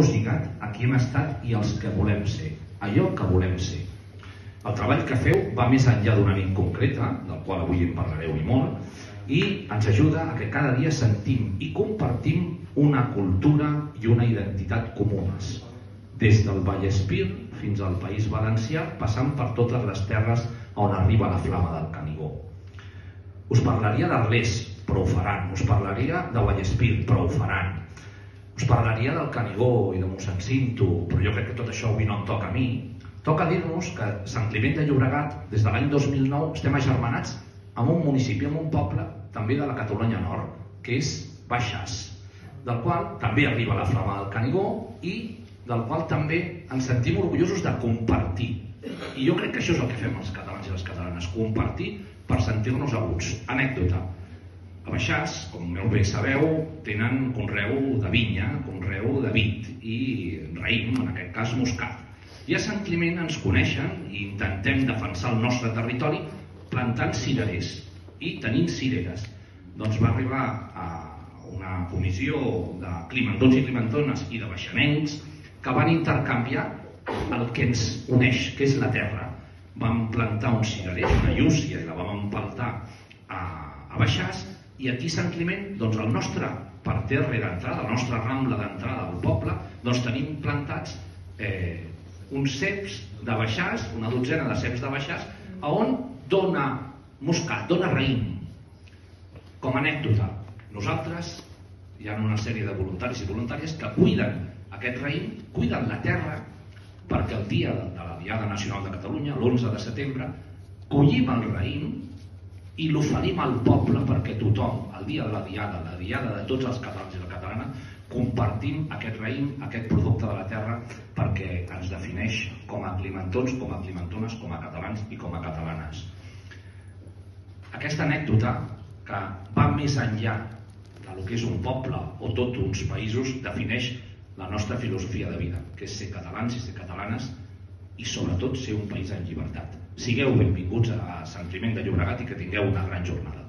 lligat a qui hem estat i els que volem ser, allò que volem ser. El treball que feu va més enllà d'una nit concreta, del qual avui en parlareu i molt, i ens ajuda a que cada dia sentim i compartim una cultura i una identitat comunes, des del Vallespir fins al País Valencià, passant per totes les terres on arriba la flama del Canigó. Us parlaria d'Arles, però ho faran. Us parlaria de Vallespir, però ho faran. Us parlaria del Canigó i de mossèn Cinto, però jo crec que tot això avui no em toca a mi. Toca dir-nos que Sant Climent de Llobregat, des de l'any 2009, estem agermanats amb un municipi, amb un poble, també de la Catalunya Nord, que és Baixàs, del qual també arriba la flama del Canigó i del qual també ens sentim orgullosos de compartir. I jo crec que això és el que fem els catalans i les catalanes, compartir per sentir-nos aguts. Anècdota. A Baixàs, com molt bé sabeu, tenen conreu de vinya, conreu de vit i raïm, en aquest cas moscat. I a Sant Climent ens coneixen i intentem defensar el nostre territori plantant cirerers i tenint cireres. Doncs va arribar a una comissió de climentons i climentones i de baixanencs que van intercanviar el que ens uneix, que és la terra. Vam plantar un cirerer, una llúcia, i la vam empaltar a Baixàs, i aquí a Sant Climent, doncs el nostre parterre d'entrada, la nostra rambla d'entrada al poble, doncs tenim plantats uns ceps de Baixàs, una dotzena de ceps de Baixàs, on dona moscat, dona raïm. Com a anècdota, nosaltres, hi ha una sèrie de voluntaris i voluntàries que cuiden aquest raïm, cuiden la terra, perquè el dia de la Diada Nacional de Catalunya, l'11 de setembre, collim el raïm i l'oferim al poble perquè tothom, el dia de la Diada de tots els catalans i la catalana, compartim aquest raïm, aquest producte de la terra, perquè ens defineix com a climentons, com a climentones, com a catalans i com a catalanes. Aquesta anècdota, que va més enllà del que és un poble o tot uns països, defineix la nostra filosofia de vida, que és ser catalans i ser catalanes i sobretot ser un país en llibertat. Sigueu benvinguts a Sant Climent de Llobregat i que tingueu una gran jornada.